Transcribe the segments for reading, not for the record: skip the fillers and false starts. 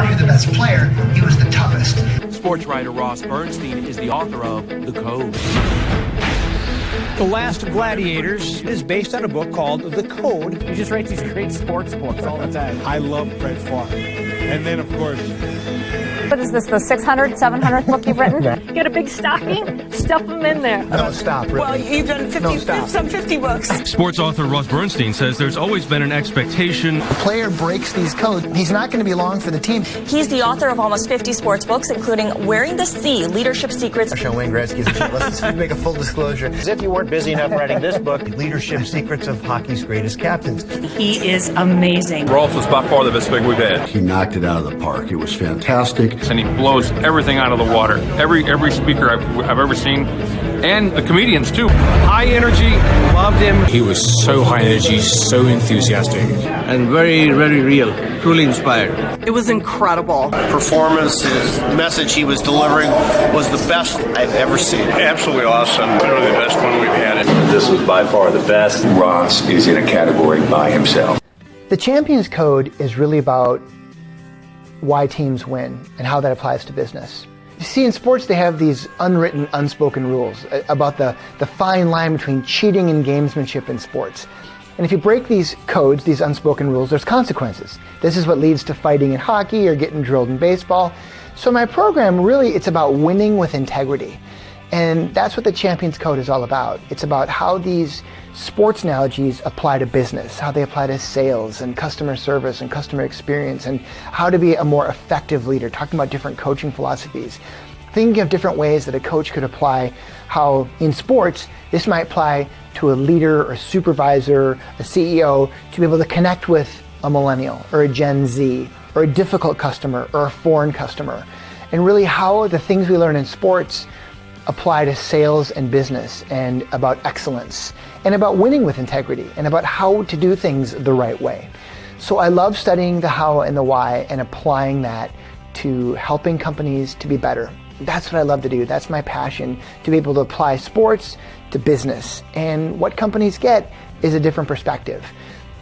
weren't the best player, he was the toughest. Sports writer Ross Bernstein is the author of The Code. The Last of Gladiators is based on a book called The Code. He just writes these great sports books all the time. I love Brett Favre. And then, of course... What is this, the 600th, 700th book you've written? Get a big stocking, stuff them in there. Don't stop, really. Well, you've done 50 books. Sports author Ross Bernstein says there's always been an expectation. The player breaks these codes, he's not going to be long for the team. He's the author of almost 50 sports books, including Wearing the Sea, Leadership Secrets. Wayne Gretzky. Let's just make a full disclosure. As if you weren't busy enough writing this book, Leadership Secrets of Hockey's Greatest Captains. He is amazing. Rolf was by far the best thing we've had. He knocked it out of the park. It was fantastic. And he blows everything out of the water. Every speaker I've ever seen, and the comedians too. High energy, loved him. He was so high energy, so enthusiastic, and very, very real. Truly inspired. It was incredible. Performance, his message he was delivering was the best I've ever seen. Absolutely awesome. Literally the best one we've had. This was by far the best. Ross is in a category by himself. The Champions Code is really about why teams win and how that applies to business. You see, in sports, they have these unwritten, unspoken rules about the fine line between cheating and gamesmanship in sports. And if you break these codes, these unspoken rules, there's consequences. This is what leads to fighting in hockey or getting drilled in baseball. So my program, really, it's about winning with integrity. And that's what the Champions Code is all about. It's about how these sports analogies apply to business, how they apply to sales and customer service and customer experience, and how to be a more effective leader, talking about different coaching philosophies. Thinking of different ways that a coach could apply how in sports, this might apply to a leader or supervisor, a CEO, to be able to connect with a millennial or a Gen Z or a difficult customer or a foreign customer. And really how the things we learn in sports apply to sales and business, and about excellence, and about winning with integrity, and about how to do things the right way. So I love studying the how and the why and applying that to helping companies to be better. That's what I love to do. That's my passion, to be able to apply sports to business. And what companies get is a different perspective.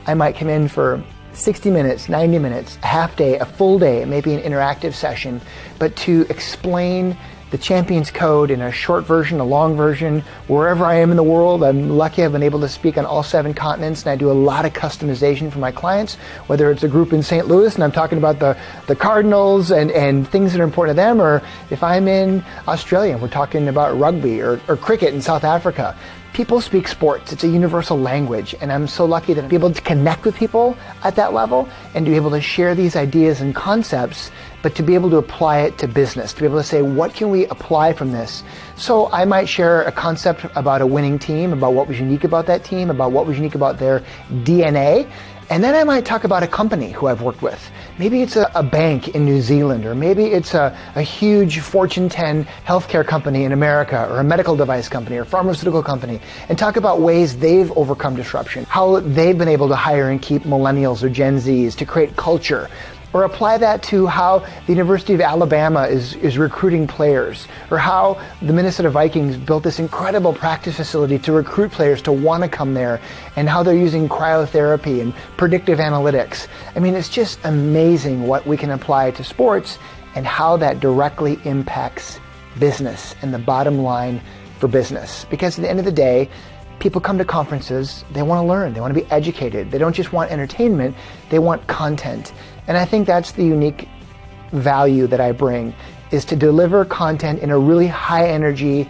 I might come in for 60 minutes, 90 minutes, a half day, a full day, maybe an interactive session, but to explain the Champions Code in a short version, a long version, wherever I am in the world. I'm lucky I've been able to speak on all 7 continents, and I do a lot of customization for my clients, whether it's a group in St. Louis and I'm talking about the Cardinals and things that are important to them, or if I'm in Australia and we're talking about rugby or cricket in South Africa. People speak sports. It's a universal language, and I'm so lucky that I'm able to connect with people at that level and to be able to share these ideas and concepts, but to be able to apply it to business, to be able to say, what can we apply from this? So I might share a concept about a winning team, about what was unique about that team, about what was unique about their DNA, and then I might talk about a company who I've worked with. Maybe it's a bank in New Zealand, or maybe it's a huge Fortune 10 healthcare company in America, or a medical device company, or pharmaceutical company, and talk about ways they've overcome disruption, how they've been able to hire and keep millennials or Gen Zs to create culture. Or apply that to how the University of Alabama is recruiting players, or how the Minnesota Vikings built this incredible practice facility to recruit players to want to come there, and how they're using cryotherapy and predictive analytics. I mean, it's just amazing what we can apply to sports and how that directly impacts business and the bottom line for business. Because at the end of the day, people come to conferences, they want to learn, they want to be educated. They don't just want entertainment, they want content. And I think that's the unique value that I bring, is to deliver content in a really high energy,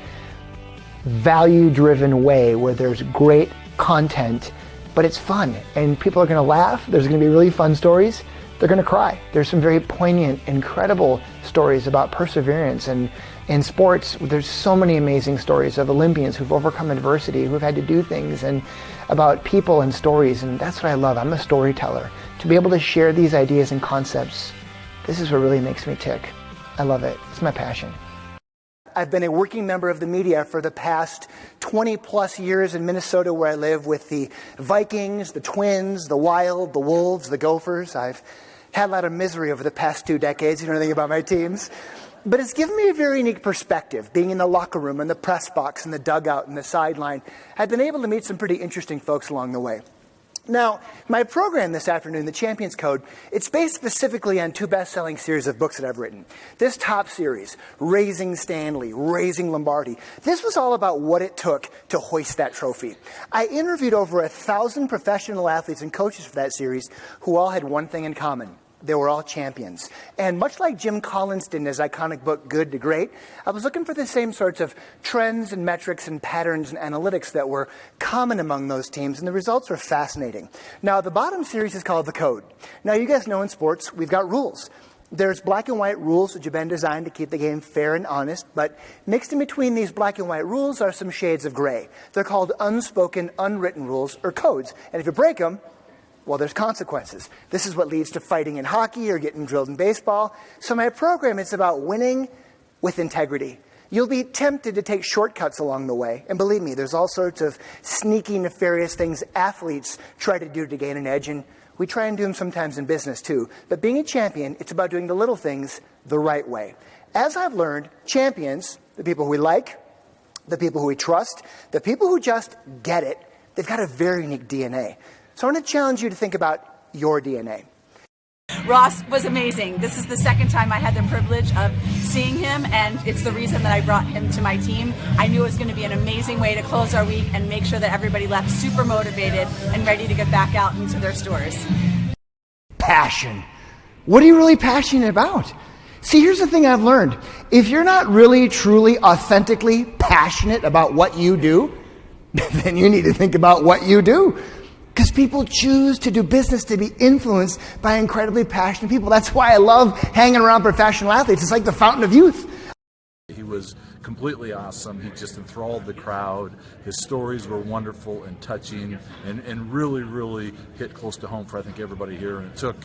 value-driven way where there's great content, but it's fun and people are going to laugh. There's going to be really fun stories. They're going to cry. There's some very poignant, incredible stories about perseverance. And in sports, there's so many amazing stories of Olympians who've overcome adversity, who've had to do things, and about people and stories. And that's what I love. I'm a storyteller. To be able to share these ideas and concepts, this is what really makes me tick. I love it. It's my passion. I've been a working member of the media for the past 20 plus years in Minnesota, where I live, with the Vikings, the Twins, the Wild, the Wolves, the Gophers. I've had a lot of misery over the past 2 decades. You know anything about my teams. But it's given me a very unique perspective, being in the locker room and the press box and the dugout and the sideline. I've been able to meet some pretty interesting folks along the way. Now, my program this afternoon, The Champions Code, it's based specifically on 2 best-selling series of books that I've written. This top series, Raising Stanley, Raising Lombardi, this was all about what it took to hoist that trophy. I interviewed over 1,000 professional athletes and coaches for that series who all had one thing in common. They were all champions. And much like Jim Collins did in his iconic book, Good to Great, I was looking for the same sorts of trends and metrics and patterns and analytics that were common among those teams, and the results were fascinating. Now, the bottom series is called The Code. Now, you guys know in sports, we've got rules. There's black and white rules which have been designed to keep the game fair and honest, but mixed in between these black and white rules are some shades of gray. They're called unspoken, unwritten rules, or codes. And if you break them, well, there's consequences. This is what leads to fighting in hockey or getting drilled in baseball. So my program is about winning with integrity. You'll be tempted to take shortcuts along the way. And believe me, there's all sorts of sneaky, nefarious things athletes try to do to gain an edge. And we try and do them sometimes in business too. But being a champion, it's about doing the little things the right way. As I've learned, champions, the people who we like, the people who we trust, the people who just get it, they've got a very unique DNA. So I want to challenge you to think about your DNA. Ross was amazing. This is the second time I had the privilege of seeing him, and it's the reason that I brought him to my team. I knew it was going to be an amazing way to close our week and make sure that everybody left super motivated and ready to get back out into their stores. Passion. What are you really passionate about? See, here's the thing I've learned. If you're not really, truly, authentically passionate about what you do, then you need to think about what you do. Because people choose to do business to be influenced by incredibly passionate people. That's why I love hanging around professional athletes. It's like the fountain of youth. He was completely awesome. He just enthralled the crowd. His stories were wonderful and touching and really, really hit close to home for, I think, everybody here. And it took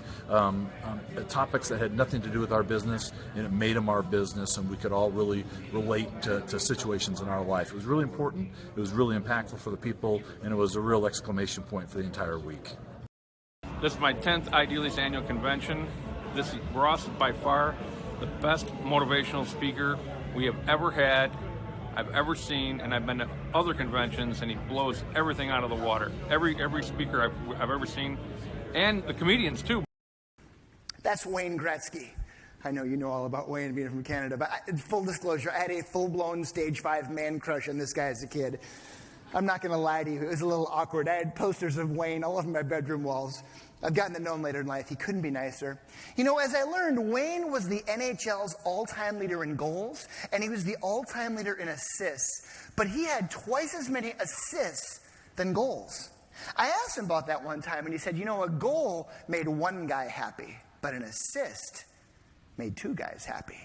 topics that had nothing to do with our business, and it made them our business, and we could all really relate to situations in our life. It was really important. It was really impactful for the people, and it was a real exclamation point for the entire week. This is my 10th Idealist Annual Convention. Ross is by far the best motivational speaker we have ever had, I've ever seen, and I've been to other conventions, and he blows everything out of the water. Every speaker I've ever seen, and the comedians too. That's Wayne Gretzky. I know you know all about Wayne being from Canada, but full disclosure, I had a full-blown stage 5 man crush on this guy as a kid. I'm not going to lie to you, it was a little awkward. I had posters of Wayne all over my bedroom walls. I've gotten to know him later in life. He couldn't be nicer. You know, as I learned, Wayne was the NHL's all-time leader in goals, and he was the all-time leader in assists. But he had twice as many assists than goals. I asked him about that one time, and he said, you know, a goal made one guy happy, but an assist made 2 guys happy.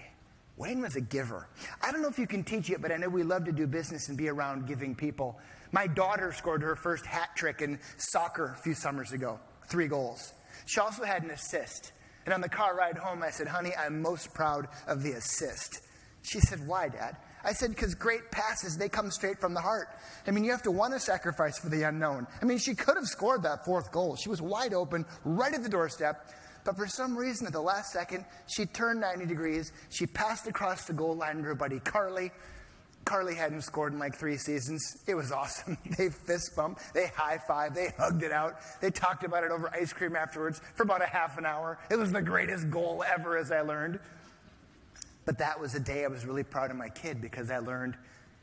Wayne was a giver. I don't know if you can teach it, but I know we love to do business and be around giving people. My daughter scored her first hat trick in soccer a few summers ago. 3 goals. She also had an assist. And on the car ride home, I said, honey, I'm most proud of the assist. She said, why, Dad? I said, because great passes, they come straight from the heart. I mean, you have to want to sacrifice for the unknown. I mean, she could have scored that 4th goal. She was wide open, right at the doorstep. But for some reason, at the last second, she turned 90 degrees. She passed across the goal line to her buddy, Carly. Carly hadn't scored in like 3 seasons. It was awesome. They fist bumped. They high-fived. They hugged it out. They talked about it over ice cream afterwards for about a half an hour. It was the greatest goal ever, as I learned. But that was a day I was really proud of my kid because I learned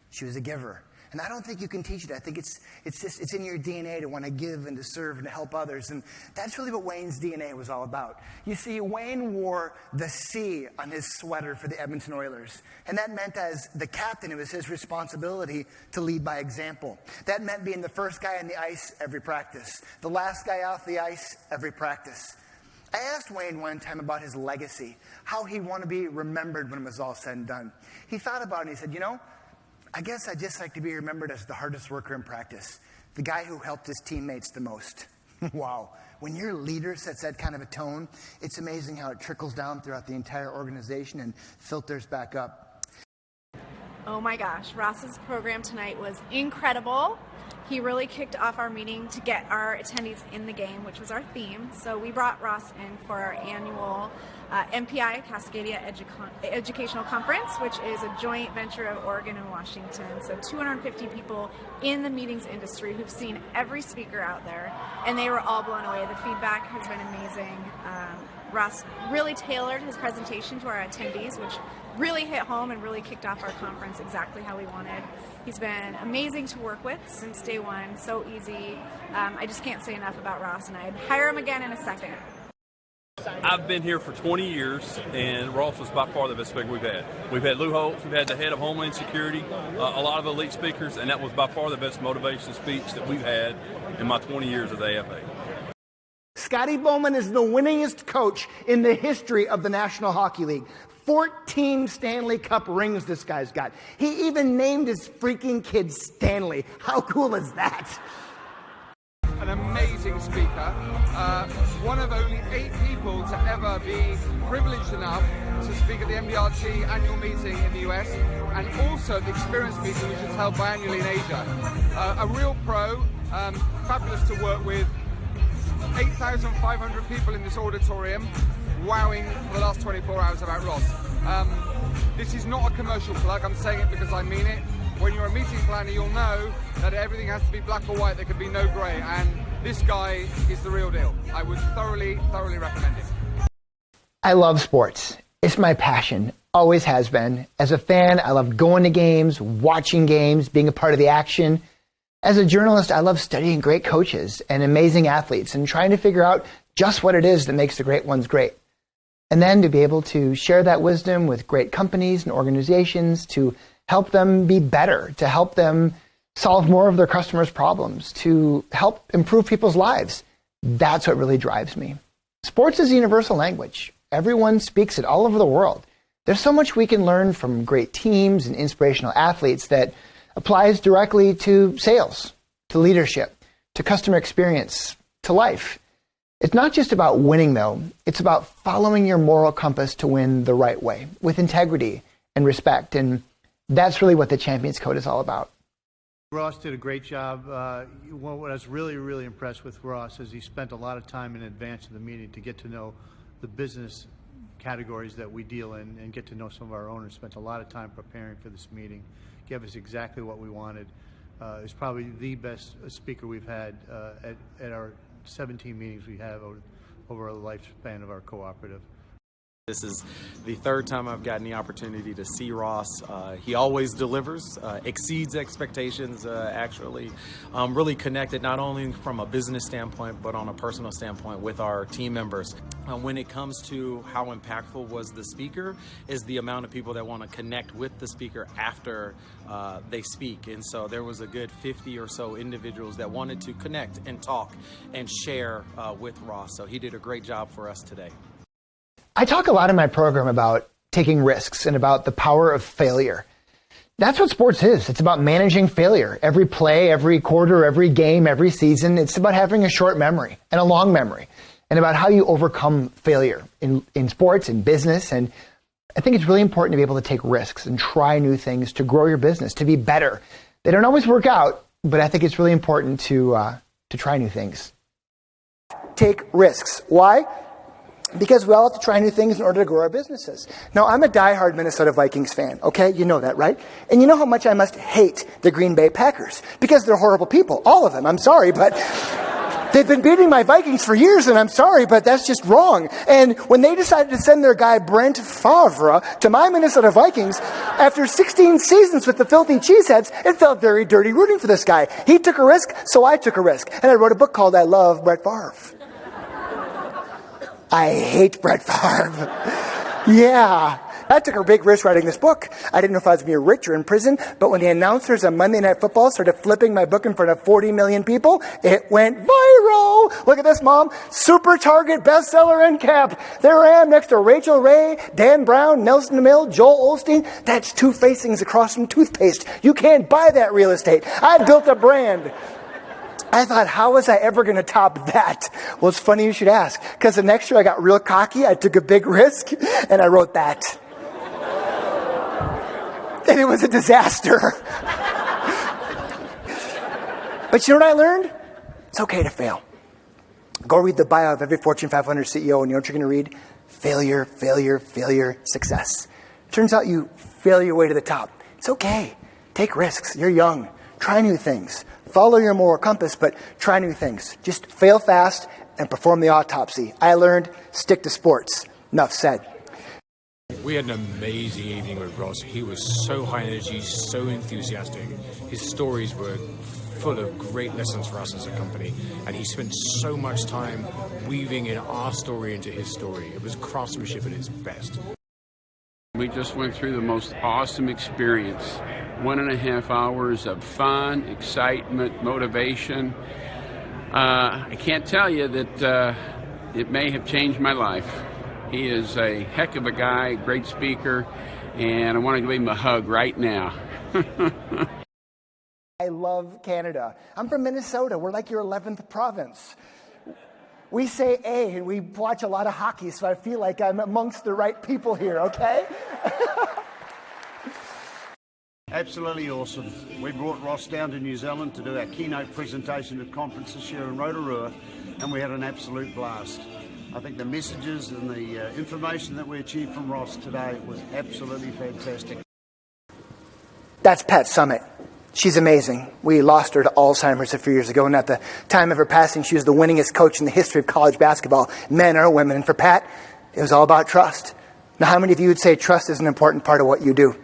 she was a giver. And I don't think you can teach it. I think it's in your DNA to want to give and to serve and to help others. And that's really what Wayne's DNA was all about. You see, Wayne wore the C on his sweater for the Edmonton Oilers. And that meant as the captain, it was his responsibility to lead by example. That meant being the first guy on the ice every practice, the last guy off the ice every practice. I asked Wayne one time about his legacy, how he'd want to be remembered when it was all said and done. He thought about it and he said, you know, I guess I'd just like to be remembered as the hardest worker in practice, the guy who helped his teammates the most. Wow. When your leader sets that kind of a tone, it's amazing how it trickles down throughout the entire organization and filters back up. Oh my gosh, Ross's program tonight was incredible. He really kicked off our meeting to get our attendees in the game, which was our theme. So we brought Ross in for our annual MPI, Cascadia Educational Conference, which is a joint venture of Oregon and Washington. So 250 people in the meetings industry who've seen every speaker out there, and they were all blown away. The feedback has been amazing. Ross really tailored his presentation to our attendees, which really hit home and really kicked off our conference exactly how we wanted. He's been amazing to work with since day one, so easy. I just can't say enough about Ross, and I'd hire him again in a second. I've been here for 20 years, and Ross was by far the best speaker we've had. We've had Lou Holtz, we've had the head of Homeland Security, a lot of elite speakers, and that was by far the best motivation speech that we've had in my 20 years of the AFA. Scotty Bowman is the winningest coach in the history of the National Hockey League. 14 Stanley Cup rings this guy's got. He even named his freaking kid Stanley. How cool is that? An amazing speaker, one of only 8 people to ever be privileged enough to speak at the MDRT annual meeting in the US, and also the experience meeting, which is held biannually in Asia. A real pro, fabulous to work with. 8,500 people in this auditorium, wowing for the last 24 hours about Ross. This is not a commercial plug, I'm saying it because I mean it. When you're a meeting planner, you'll know that everything has to be black or white, there can be no grey, and this guy is the real deal. I would thoroughly recommend it. I love sports. It's my passion, always has been. As a fan, I love going to games, watching games, being a part of the action. As a journalist, I love studying great coaches and amazing athletes and trying to figure out just what it is that makes the great ones great. And then to be able to share that wisdom with great companies and organizations to help them be better, to help them solve more of their customers' problems, to help improve people's lives. That's what really drives me. Sports is a universal language. Everyone speaks it all over the world. There's so much we can learn from great teams and inspirational athletes that applies directly to sales, to leadership, to customer experience, to life. It's not just about winning, though. It's about following your moral compass to win the right way, with integrity and respect. And that's really what the Champions Code is all about. Ross did a great job. What I was really impressed with Ross is he spent a lot of time in advance of the meeting to get to know the business categories that we deal in and get to know some of our owners. Spent a lot of time preparing for this meeting. Gave us exactly what we wanted. He's probably the best speaker we've had at our 17 meetings we have over a lifespan of our cooperative. This is the third time I've gotten the opportunity to see Ross. He always delivers, exceeds expectations, actually. Really connected not only from a business standpoint, but on a personal standpoint with our team members. When it comes to how impactful was the speaker, is the amount of people that want to connect with the speaker after they speak. And so there was a good 50 or so individuals that wanted to connect and talk and share with Ross. So he did a great job for us today. I talk a lot in my program about taking risks and about the power of failure. That's what sports is. It's about managing failure. Every play, every quarter, every game, every season. It's about having a short memory and a long memory, and about how you overcome failure in sports and business. And I think it's really important to be able to take risks and try new things to grow your business, to be better. They don't always work out, but I think it's really important to try new things. Take risks. Why? Because we all have to try new things in order to grow our businesses. Now, I'm a diehard Minnesota Vikings fan, okay? You know that, right? And you know how much I must hate the Green Bay Packers. Because they're horrible people. All of them. I'm sorry, but they've been beating my Vikings for years, and I'm sorry, but that's just wrong. And when they decided to send their guy Brent Favre to my Minnesota Vikings, after 16 seasons with the filthy cheeseheads, it felt very dirty rooting for this guy. He took a risk, so I took a risk. And I wrote a book called I Love Brett Favre. I hate Brett Favre. Yeah. I took a big risk writing this book. I didn't know if I was going to be rich or in prison, but when the announcers on Monday Night Football started flipping my book in front of 40 million people, it went viral. Look at this, Mom. Super Target bestseller in cap. There I am next to Rachel Ray, Dan Brown, Nelson DeMille, Joel Osteen. That's 2 facings across from toothpaste. You can't buy that real estate. I built a brand. I thought, how was I ever going to top that? Well, it's funny you should ask, because the next year I got real cocky. I took a big risk, and I wrote that. And it was a disaster. But you know what I learned? It's okay to fail. Go read the bio of every Fortune 500 CEO, and you know what you're going to read? failure, failure, failure, success. Turns out you fail your way to the top. It's okay. Take risks. You're young. Try new things. Follow your moral compass, but try new things. Just fail fast and perform the autopsy. I learned, stick to sports. Enough said. We had an amazing evening with Ross. He was so high energy, so enthusiastic. His stories were full of great lessons for us as a company, and he spent so much time weaving in our story into his story. It was craftsmanship at its best. We just went through the most awesome experience. 1.5 hours of fun, excitement, motivation. I can't tell you that it may have changed my life. He is a heck of a guy, great speaker, and I want to give him a hug right now. I love Canada. I'm from Minnesota. We're like your 11th province. We say A, and we watch a lot of hockey, so I feel like I'm amongst the right people here, okay? Absolutely awesome. We brought Ross down to New Zealand to do our keynote presentation at conference this year in Rotorua, and we had an absolute blast. I think the messages and the information that we achieved from Ross today was absolutely fantastic. That's Pat Summitt. She's amazing. We lost her to Alzheimer's a few years ago, and at the time of her passing, she was the winningest coach in the history of college basketball, men or women. And for Pat, it was all about trust. Now, how many of you would say trust is an important part of what you do?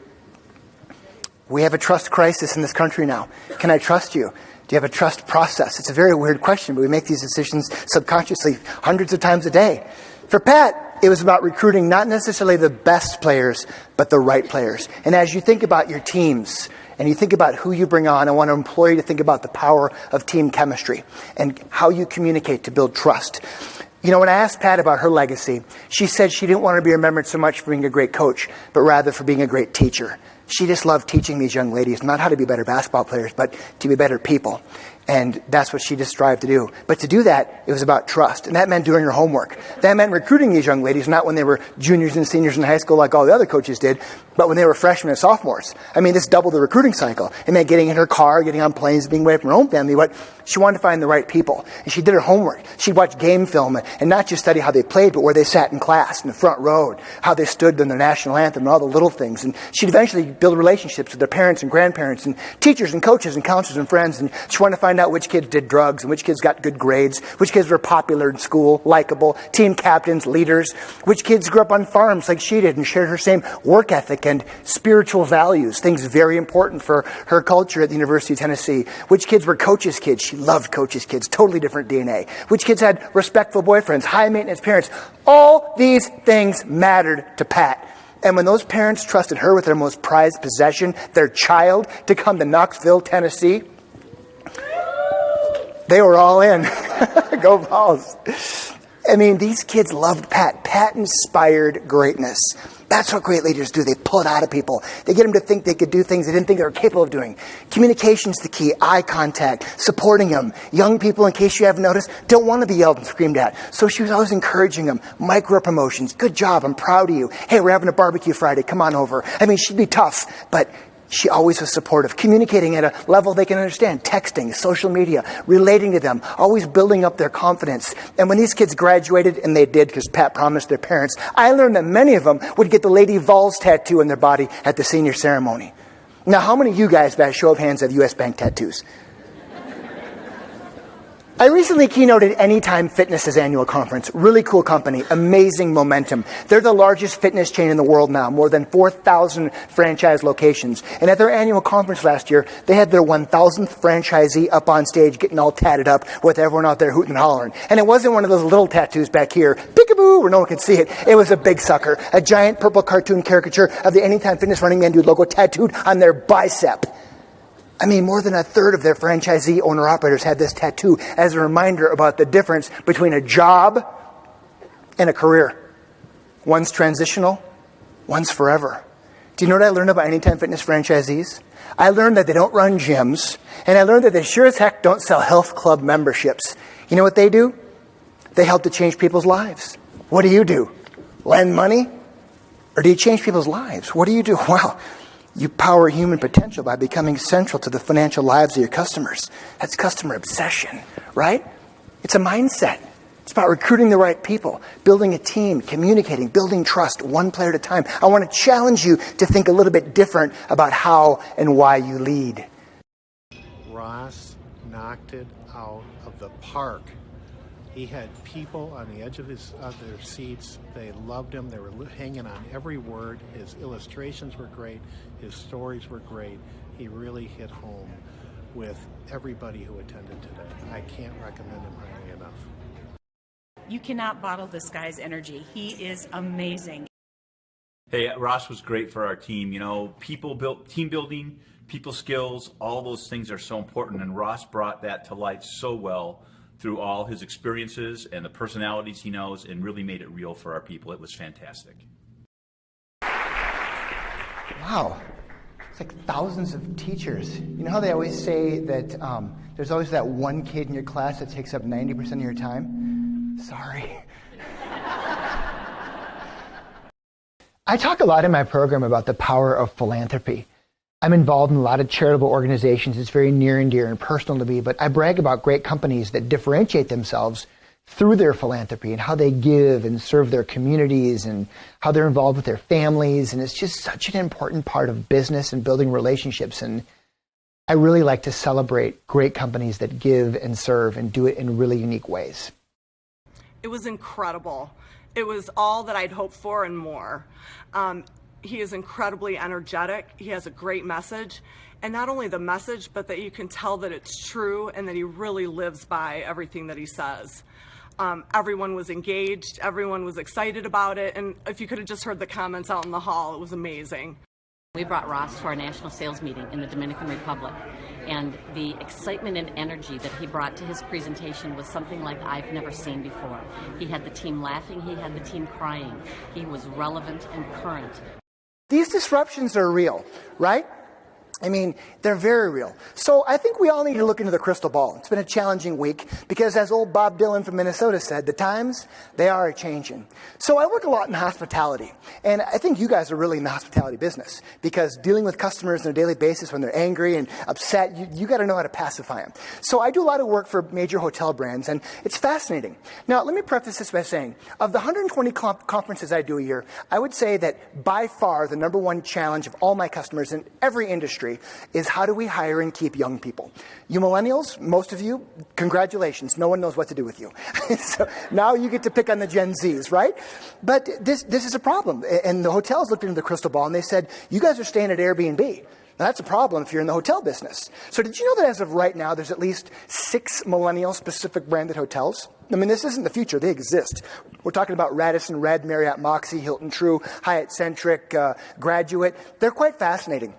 We have a trust crisis in this country now. Can I trust you? Do you have a trust process? It's a very weird question, but we make these decisions subconsciously hundreds of times a day. For Pat, it was about recruiting not necessarily the best players, but the right players. And as you think about your teams, and you think about who you bring on, I want to implore you to think about the power of team chemistry and how you communicate to build trust. You know, when I asked Pat about her legacy, she said she didn't want to be remembered so much for being a great coach, but rather for being a great teacher. She just loved teaching these young ladies not how to be better basketball players, but to be better people. And that's what she just strived to do. But to do that, it was about trust. And that meant doing her homework. That meant recruiting these young ladies, not when they were juniors and seniors in high school like all the other coaches did, but when they were freshmen and sophomores. I mean, this doubled the recruiting cycle. It meant getting in her car, getting on planes, being away from her own family. But she wanted to find the right people. And she did her homework. She'd watch game film and not just study how they played, but where they sat in class, in the front row, how they stood in the national anthem and all the little things. And she'd eventually build relationships with their parents and grandparents and teachers and coaches and counselors and friends. And she wanted to find out which kids did drugs and which kids got good grades, which kids were popular in school, likable, team captains, leaders, which kids grew up on farms like she did and shared her same work ethic and spiritual values, things very important for her culture at the University of Tennessee, which kids were coaches' kids. She loved coaches' kids, totally different DNA, which kids had respectful boyfriends, high maintenance parents. All these things mattered to Pat. And when those parents trusted her with their most prized possession, their child, to come to Knoxville, Tennessee, they were all in. Go Vols. I mean, these kids loved Pat. Pat inspired greatness. That's what great leaders do. They pull it out of people. They get them to think they could do things they didn't think they were capable of doing. Communication's the key. Eye contact. Supporting them. Young people, in case you haven't noticed, don't want to be yelled and screamed at. So she was always encouraging them. Micro promotions. Good job. I'm proud of you. Hey, we're having a barbecue Friday. Come on over. I mean, she'd be tough, but she always was supportive, communicating at a level they can understand, texting, social media, relating to them, always building up their confidence. And when these kids graduated, and they did because Pat promised their parents, I learned that many of them would get the Lady Vols tattoo on their body at the senior ceremony. Now, how many of you guys, by a show of hands, have U.S. Bank tattoos? I recently keynoted Anytime Fitness's annual conference. Really cool company, amazing momentum. They're the largest fitness chain in the world now, more than 4,000 franchise locations. And at their annual conference last year, they had their 1,000th franchisee up on stage getting all tatted up with everyone out there hooting and hollering. And it wasn't one of those little tattoos back here, peekaboo, where no one could see it. It was a big sucker, a giant purple cartoon caricature of the Anytime Fitness Running Man Dude logo tattooed on their bicep. I mean, more than a third of their franchisee owner-operators had this tattoo as a reminder about the difference between a job and a career. One's transitional, one's forever. Do you know what I learned about Anytime Fitness franchisees? I learned that they don't run gyms, and I learned that they sure as heck don't sell health club memberships. You know what they do? They help to change people's lives. What do? Lend money? Or do you change people's lives? What do? Well, you power human potential by becoming central to the financial lives of your customers. That's customer obsession, right? It's a mindset. It's about recruiting the right people, building a team, communicating, building trust one player at a time. I want to challenge you to think a little bit different about how and why you lead. Ross knocked it out of the park. He had people on the edge of their seats. They loved him. They were hanging on every word. His illustrations were great. His stories were great. He really hit home with everybody who attended today. I can't recommend him highly enough. You cannot bottle this guy's energy. He is amazing. Hey, Ross was great for our team. You know, team building, people skills, all those things are so important, and Ross brought that to life so well through all his experiences and the personalities he knows, and really made it real for our people. It was fantastic. Wow. It's like thousands of teachers. You know how they always say that there's always that one kid in your class that takes up 90% of your time? Sorry. I talk a lot in my program about the power of philanthropy. I'm involved in a lot of charitable organizations. It's very near and dear and personal to me, but I brag about great companies that differentiate themselves through their philanthropy and how they give and serve their communities and how they're involved with their families. And it's just such an important part of business and building relationships. And I really like to celebrate great companies that give and serve and do it in really unique ways. It was incredible. It was all that I'd hoped for and more. He is incredibly energetic. He has a great message. And not only the message, but that you can tell that it's true and that he really lives by everything that he says. Everyone was engaged. Everyone was excited about it. And if you could have just heard the comments out in the hall, it was amazing. We brought Ross to our national sales meeting in the Dominican Republic, and the excitement and energy that he brought to his presentation was something like I've never seen before. He had the team laughing, he had the team crying. He was relevant and current. These disruptions are real, right? I mean, they're very real. So I think we all need to look into the crystal ball. It's been a challenging week because, as old Bob Dylan from Minnesota said, the times, they are a-changing. So I work a lot in hospitality, and I think you guys are really in the hospitality business because dealing with customers on a daily basis when they're angry and upset, you got to know how to pacify them. So I do a lot of work for major hotel brands, and it's fascinating. Now, let me preface this by saying, of the 120 conferences I do a year, I would say that by far the number one challenge of all my customers in every industry is how do we hire and keep young people? You millennials, most of you, congratulations. No one knows what to do with you. So now you get to pick on the Gen Zs, right? But this is a problem. And the hotels looked into the crystal ball and they said, you guys are staying at Airbnb. Now that's a problem if you're in the hotel business. So did you know that as of right now, there's at least 6 millennial-specific branded hotels? I mean, this isn't the future. They exist. We're talking about Radisson, Red, Marriott, Moxy, Hilton, True, Hyatt Centric, Graduate. They're quite fascinating.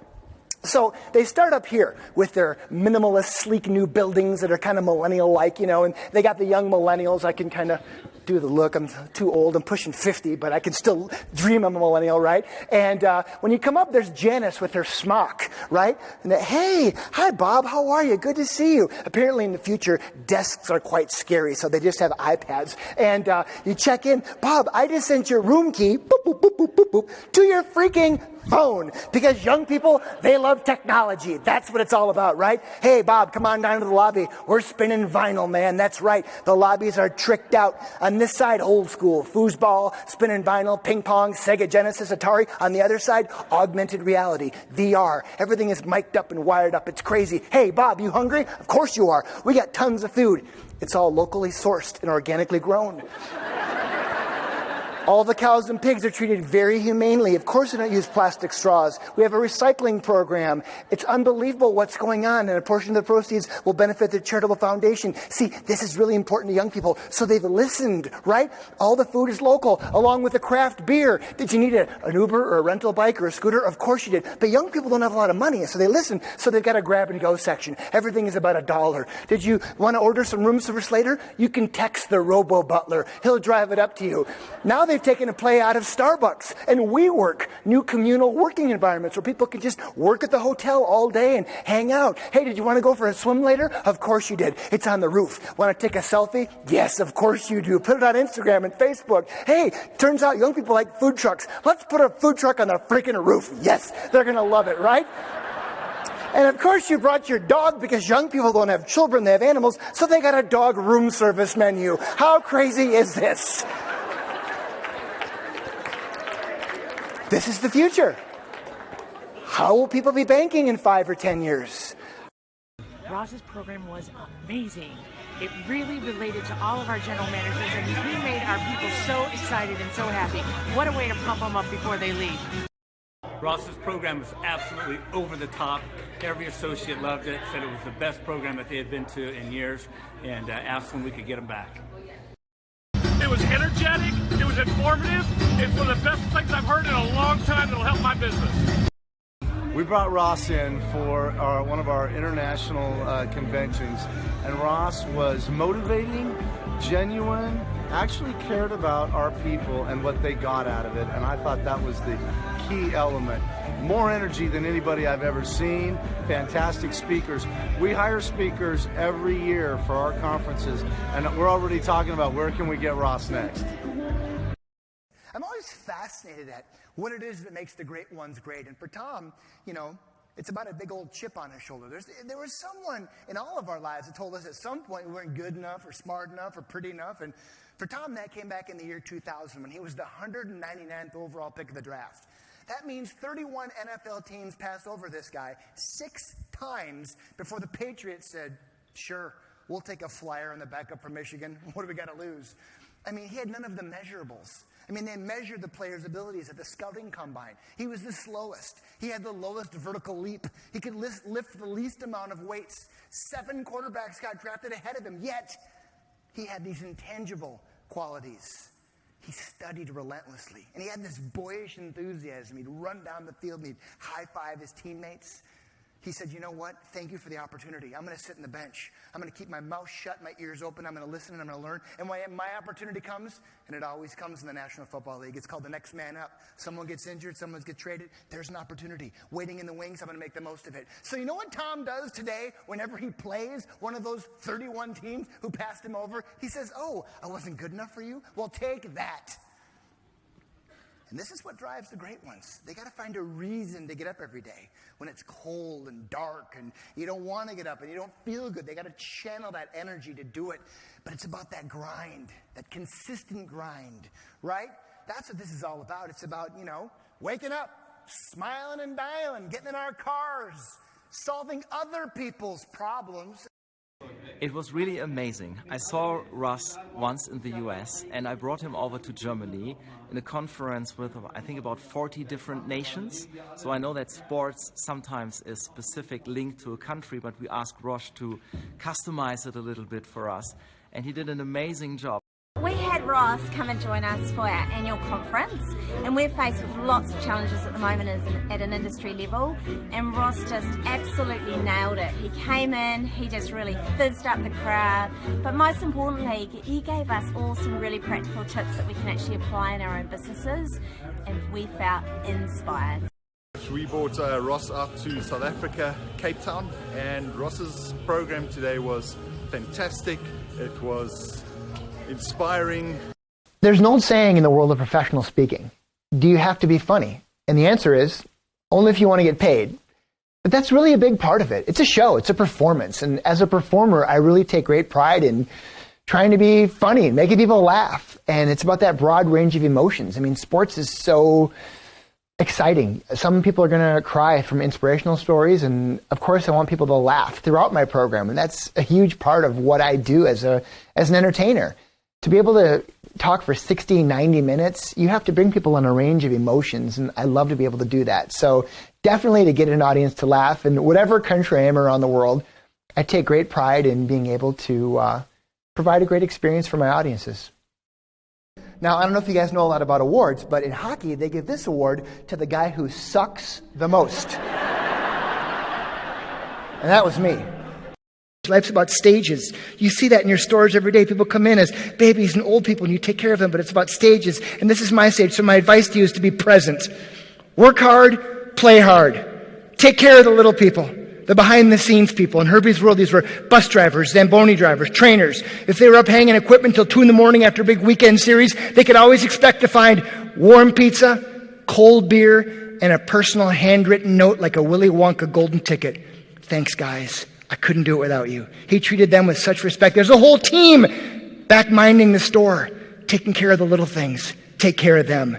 So they start up here with their minimalist, sleek new buildings that are kind of millennial-like, you know, and they got the young millennials. I can kind of do the look. I'm too old. I'm pushing 50, but I can still dream I'm a millennial, right? And when you come up, there's Janice with her smock, right? And hey, hi, Bob. How are you? Good to see you. Apparently, in the future, desks are quite scary, so they just have iPads. And you check in. Bob, I just sent your room key, boop, boop, boop, boop, boop, boop, to your freaking phone, because young people, they love technology. That's what it's all about, right? Hey, Bob, come on down to the lobby. We're spinning vinyl, man. That's right. The lobbies are tricked out. On this side, old school, foosball, spinning vinyl, ping pong, Sega Genesis, Atari. On the other side, augmented reality, VR. Everything is mic'd up and wired up. It's crazy. Hey, Bob, you hungry? Of course you are. We got tons of food. It's all locally sourced and organically grown. All the cows and pigs are treated very humanely. Of course, they don't use plastic straws. We have a recycling program. It's unbelievable what's going on, and a portion of the proceeds will benefit the charitable foundation. See, this is really important to young people, so they've listened, right? All the food is local, along with the craft beer. Did you need an Uber or a rental bike or a scooter? Of course you did. But young people don't have a lot of money, so they listen, so they've got a grab-and-go section. Everything is about $1. Did you want to order some room service later? You can text the robo-butler. He'll drive it up to you. Now they've taken a play out of Starbucks and WeWork, new communal working environments where people can just work at the hotel all day and hang out. Hey, did you want to go for a swim later? Of course you did. It's on the roof. Want to take a selfie? Yes, of course you do. Put it on Instagram and Facebook. Hey, turns out young people like food trucks. Let's put a food truck on the freaking roof. Yes, they're going to love it, right? And of course you brought your dog because young people don't have children, they have animals, so they got a dog room service menu. How crazy is this? This is the future. How will people be banking in 5 or 10 years? Ross's program was amazing. It really related to all of our general managers, and he made our people so excited and so happy. What a way to pump them up before they leave. Ross's program was absolutely over the top. Every associate loved it, said it was the best program that they had been to in years, and asked when we could get them back. It was energetic, it was informative, it's one of the best things I've heard in a long time that'll help my business. We brought Ross in for one of our international conventions, and Ross was motivating, genuine, actually cared about our people and what they got out of it, and I thought that was the key element. More energy than anybody I've ever seen, fantastic speakers. We hire speakers every year for our conferences, and we're already talking about where can we get Ross next. I'm always fascinated at what it is that makes the great ones great. And for Tom, you know, it's about a big old chip on his shoulder. There was someone in all of our lives that told us at some point we weren't good enough or smart enough or pretty enough. And for Tom, that came back in the year 2000 when he was the 199th overall pick of the draft. That means 31 NFL teams passed over this guy 6 times before the Patriots said, sure, we'll take a flyer on the backup from Michigan. What do we got to lose? I mean, he had none of the measurables. I mean, they measured the player's abilities at the scouting combine. He was the slowest. He had the lowest vertical leap. He could lift the least amount of weights. 7 quarterbacks got drafted ahead of him, yet he had these intangible qualities. He studied relentlessly, and he had this boyish enthusiasm. He'd run down the field and he'd high-five his teammates. He said, you know what? Thank you for the opportunity. I'm going to sit in the bench. I'm going to keep my mouth shut, my ears open. I'm going to listen and I'm going to learn. And when my opportunity comes, and it always comes in the National Football League, it's called the next man up. Someone gets injured, someone gets traded. There's an opportunity. Waiting in the wings, I'm going to make the most of it. So you know what Tom does today whenever he plays one of those 31 teams who passed him over? He says, oh, I wasn't good enough for you? Well, take that. And this is what drives the great ones. They got to find a reason to get up every day when it's cold and dark and you don't want to get up and you don't feel good. They got to channel that energy to do it. But it's about that grind, that consistent grind, right? That's what this is all about. It's about, you know, waking up, smiling and dialing, getting in our cars, solving other people's problems. It was really amazing. I saw Ross once in the US and I brought him over to Germany in a conference with I think about 40 different nations. So I know that sports sometimes is specific linked to a country, but we asked Ross to customize it a little bit for us, and he did an amazing job. We had Ross come and join us for our annual conference, and we're faced with lots of challenges at the moment at an industry level, and Ross just absolutely nailed it. He came in, he just really fizzed up the crowd, but most importantly he gave us all some really practical tips that we can actually apply in our own businesses, and we felt inspired. We brought Ross up to South Africa, Cape Town, and Ross's program today was fantastic. It was inspiring. There's an old saying in the world of professional speaking. Do you have to be funny? And the answer is, only if you want to get paid. But that's really a big part of it. It's a show. It's a performance. And as a performer, I really take great pride in trying to be funny and making people laugh. And it's about that broad range of emotions. I mean, sports is so exciting. Some people are going to cry from inspirational stories. And of course, I want people to laugh throughout my program. And that's a huge part of what I do as an entertainer. To be able to talk for 60, 90 minutes, you have to bring people on a range of emotions, and I love to be able to do that. So definitely to get an audience to laugh, and whatever country I am around the world, I take great pride in being able to provide a great experience for my audiences. Now, I don't know if you guys know a lot about awards, but in hockey, they give this award to the guy who sucks the most. And that was me. Life's about stages. You see that in your stores every day. People come in as babies and old people and you take care of them, but it's about stages. And this is my stage, so my advice to you is to be present. Work hard, play hard. Take care of the little people, the behind-the-scenes people. In Herbie's world, these were bus drivers, Zamboni drivers, trainers. If they were up hanging equipment till 2 a.m. after a big weekend series, they could always expect to find warm pizza, cold beer, and a personal handwritten note like a Willy Wonka golden ticket. thanks guys. I couldn't do it without you. He treated them with such respect. There's a whole team back minding the store, taking care of the little things. Take care of them.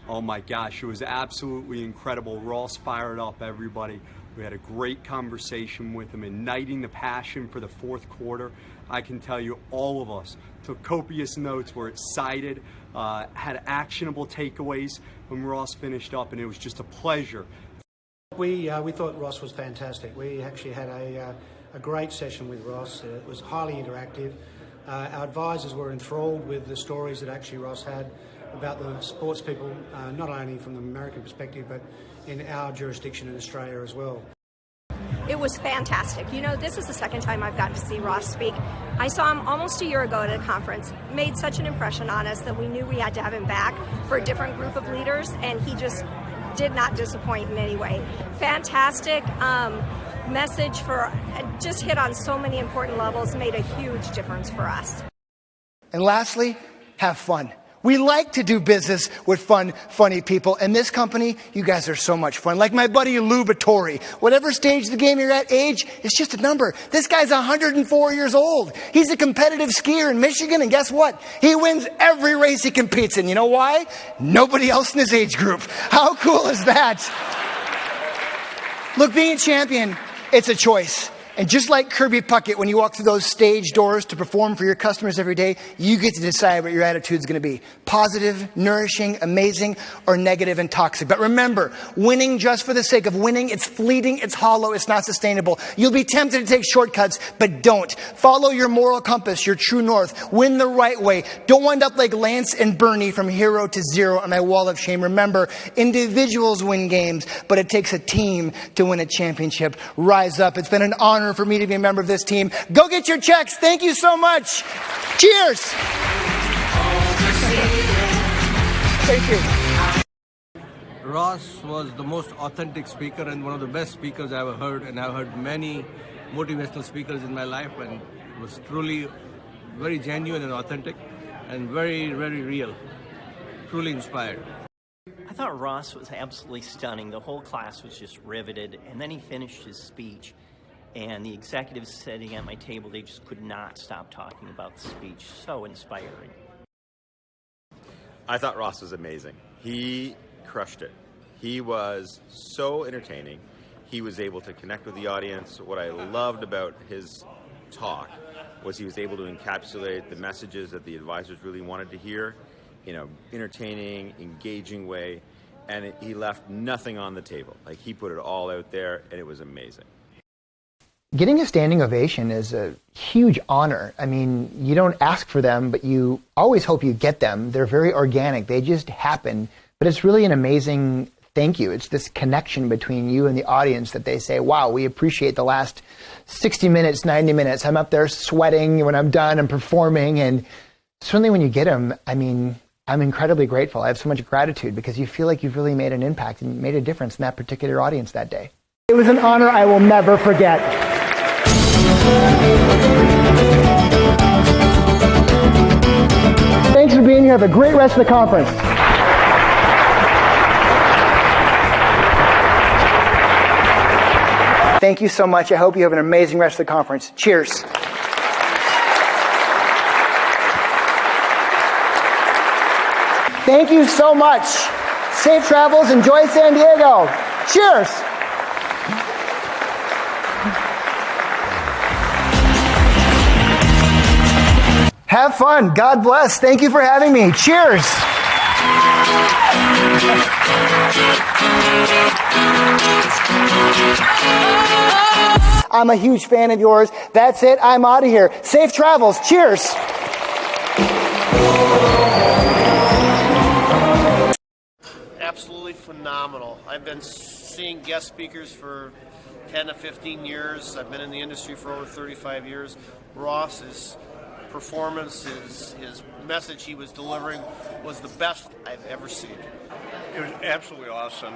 Oh my gosh, it was absolutely incredible. Ross fired up everybody. We had a great conversation with him, igniting the passion for the fourth quarter. I can tell you all of us took copious notes, were excited, had actionable takeaways when Ross finished up, and it was just a pleasure. We thought Ross was fantastic. We actually had a great session with Ross. It was highly interactive. Our advisors were enthralled with the stories that actually Ross had about the sports people, not only from the American perspective, but in our jurisdiction in Australia as well. It was fantastic. You know, this is the second time I've gotten to see Ross speak. I saw him almost a year ago at a conference. Made such an impression on us that we knew we had to have him back for a different group of leaders, and he just did not disappoint in any way. Fantastic message for just hit on so many important levels, made a huge difference for us. And lastly, have fun. We like to do business with fun, funny people. And this company, you guys are so much fun. Like my buddy Lou Vittori. Whatever stage of the game you're at, age, it's just a number. This guy's 104 years old. He's a competitive skier in Michigan, and guess what? He wins every race he competes in. You know why? Nobody else in his age group. How cool is that? Look, being a champion, it's a choice. And just like Kirby Puckett, when you walk through those stage doors to perform for your customers every day, you get to decide what your attitude is going to be. Positive, nourishing, amazing, or negative and toxic. But remember, winning just for the sake of winning, it's fleeting, it's hollow, it's not sustainable. You'll be tempted to take shortcuts, but don't. Follow your moral compass, your true north. Win the right way. Don't wind up like Lance and Bernie from hero to zero on my wall of shame. Remember, individuals win games, but it takes a team to win a championship. Rise up. It's been an honor for me to be a member of this team. Go get your checks. Thank you so much. Cheers. Thank you. Ross was the most authentic speaker and one of the best speakers I ever heard, and I've heard many motivational speakers in my life, and it was truly very genuine and authentic and very, very real. Truly inspired. I thought Ross was absolutely stunning. The whole class was just riveted, and then he finished his speech. And the executives sitting at my table, they just could not stop talking about the speech. So inspiring. I thought Ross was amazing. He crushed it. He was so entertaining. He was able to connect with the audience. What I loved about his talk was he was able to encapsulate the messages that the advisors really wanted to hear in an entertaining, engaging way. And he left nothing on the table. Like, he put it all out there, and it was amazing. Getting a standing ovation is a huge honor. I mean, you don't ask for them, but you always hope you get them. They're very organic. They just happen. But it's really an amazing thank you. It's this connection between you and the audience that they say, wow, we appreciate the last 60 minutes, 90 minutes. I'm up there sweating when I'm done and performing. And certainly when you get them, I mean, I'm incredibly grateful. I have so much gratitude because you feel like you've really made an impact and made a difference in that particular audience that day. It was an honor I will never forget. Thanks for being here. Have a great rest of the conference. Thank you so much. I hope you have an amazing rest of the conference. Cheers. Thank you so much. Safe travels. Enjoy San Diego. Cheers. Have fun. God bless. Thank you for having me. Cheers. I'm a huge fan of yours. That's it. I'm out of here. Safe travels. Cheers. Absolutely phenomenal. I've been seeing guest speakers for 10 to 15 years. I've been in the industry for over 35 years. Ross's performance, his message he was delivering was the best I've ever seen. It was absolutely awesome.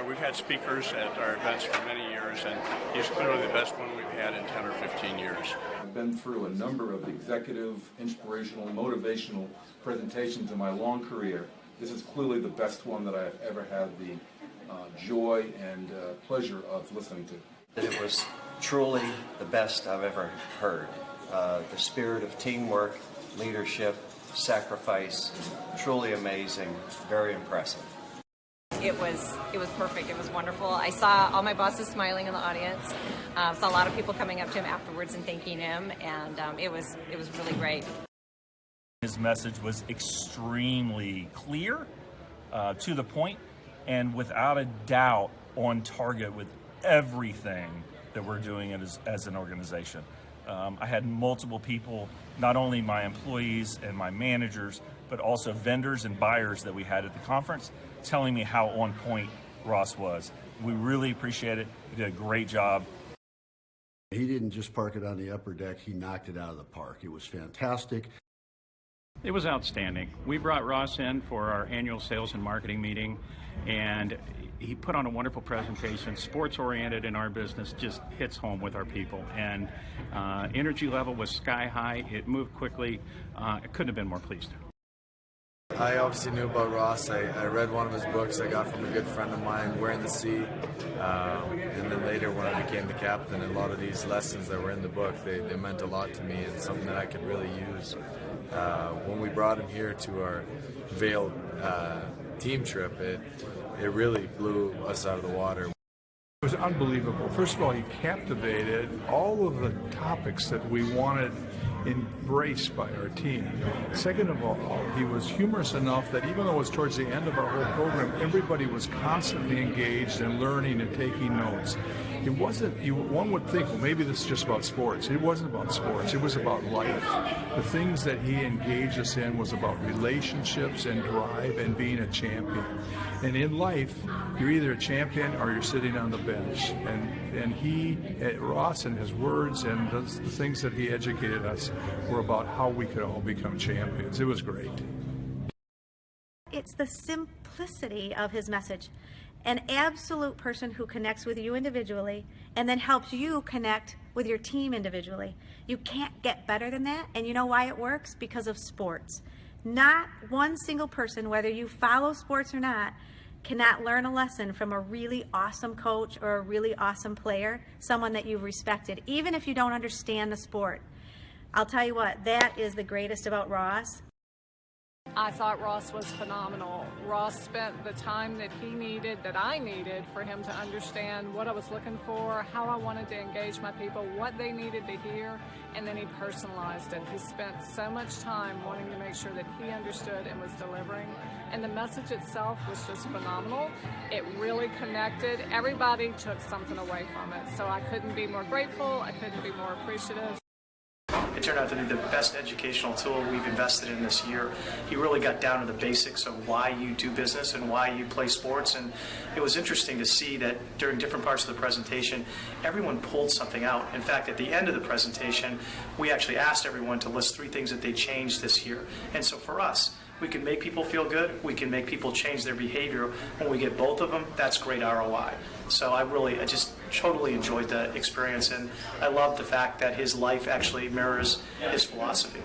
We've had speakers at our events for many years, and he's clearly the best one we've had in 10 or 15 years. I've been through a number of executive, inspirational, motivational presentations in my long career. This is clearly the best one that I've ever had the joy and pleasure of listening to. It was truly the best I've ever heard. The spirit of teamwork, leadership, sacrifice, truly amazing, very impressive. It was perfect. It was wonderful. I saw all my bosses smiling in the audience. Saw a lot of people coming up to him afterwards and thanking him, and it was really great. His message was extremely clear, to the point, and without a doubt on target with everything that we're doing as an organization. I had multiple people, not only my employees and my managers, but also vendors and buyers that we had at the conference, telling me how on point Ross was. We really appreciate it. He did a great job. He didn't just park it on the upper deck, he knocked it out of the park. It was fantastic. It was outstanding. We brought Ross in for our annual sales and marketing meeting, and he put on a wonderful presentation. Sports-oriented in our business just hits home with our people, and energy level was sky high. It moved quickly. I couldn't have been more pleased. I obviously knew about Ross. I read one of his books I got from a good friend of mine, Wearing the Sea. And then later when I became the captain, a lot of these lessons that were in the book, they meant a lot to me and something that I could really use. When we brought him here to our Vail team trip, it really blew us out of the water. It was unbelievable. First of all, he captivated all of the topics that we wanted embraced by our team. Second of all, he was humorous enough that even though it was towards the end of our whole program, everybody was constantly engaged and learning and taking notes. It wasn't, one would think, well, maybe this is just about sports. It wasn't about sports. It was about life. The things that he engaged us in was about relationships and drive and being a champion. And in life, you're either a champion or you're sitting on the bench. And he, Ross, and his words and the things that he educated us were about how we could all become champions. It was great. It's the simplicity of his message. An absolute person who connects with you individually and then helps you connect with your team individually. You can't get better than that, and you know why it works? Because of sports. Not one single person, whether you follow sports or not, cannot learn a lesson from a really awesome coach or a really awesome player, someone that you've respected, even if you don't understand the sport. I'll tell you what, that is the greatest about Ross. I thought Ross was phenomenal. Ross spent the time that he needed, that I needed, for him to understand what I was looking for, how I wanted to engage my people, what they needed to hear, and then he personalized it. He spent so much time wanting to make sure that he understood and was delivering, and the message itself was just phenomenal. It really connected. Everybody took something away from it, so I couldn't be more grateful. I couldn't be more appreciative. It turned out to be the best educational tool we've invested in this year. He really got down to the basics of why you do business and why you play sports, and it was interesting to see that during different parts of the presentation, everyone pulled something out. In fact, at the end of the presentation, we actually asked everyone to list 3 things that they changed this year. And so for us, we can make people feel good, we can make people change their behavior. When we get both of them, that's great ROI. So I just totally enjoyed the experience, and I love the fact that his life actually mirrors his philosophy.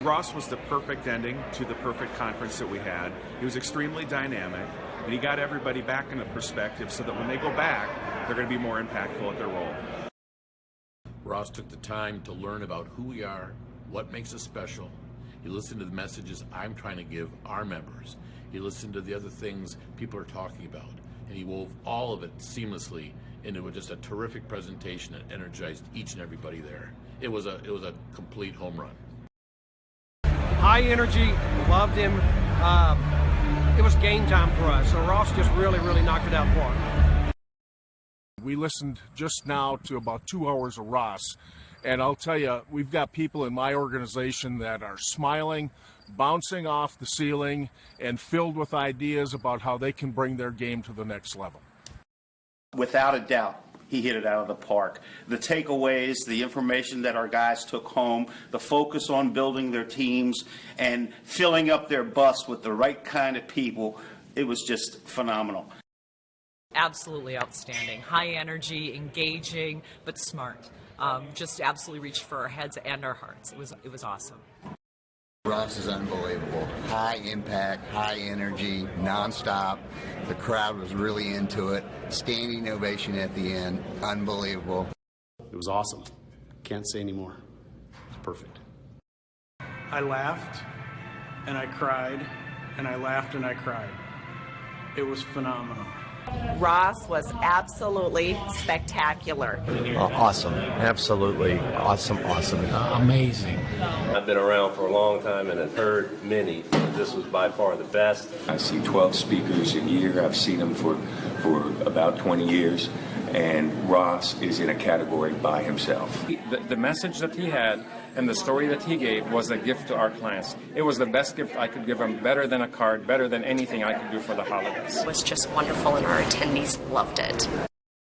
Ross was the perfect ending to the perfect conference that we had. He was extremely dynamic, and he got everybody back in a perspective so that when they go back, they're going to be more impactful at their role. Ross took the time to learn about who we are, what makes us special. He listened to the messages I'm trying to give our members. He listened to the other things people are talking about. And he wove all of it seamlessly into just a terrific presentation that energized each and everybody there. It was a complete home run. High energy, loved him. It was game time for us. So Ross just really knocked it out of the park. We listened just now to about 2 hours of Ross. And I'll tell you, we've got people in my organization that are smiling, bouncing off the ceiling, and filled with ideas about how they can bring their game to the next level. Without a doubt, he hit it out of the park. The takeaways, the information that our guys took home, the focus on building their teams and filling up their bus with the right kind of people, it was just phenomenal. Absolutely outstanding. High energy, engaging, but smart. Just absolutely reached for our heads and our hearts. It was awesome. Ross is unbelievable. High impact, high energy, nonstop. The crowd was really into it. Standing ovation at the end. Unbelievable. It was awesome. Can't say anymore. It's perfect. I laughed and I cried and I laughed and I cried. It was phenomenal. Ross was absolutely spectacular. Awesome. Absolutely awesome. Amazing. I've been around for a long time and have heard many. This was by far the best. I see 12 speakers a year. I've seen them for about 20 years. And Ross is in a category by himself. The message that he had and the story that he gave was a gift to our clients. It was the best gift I could give them, better than a card, better than anything I could do for the holidays. It was just wonderful, and our attendees loved it.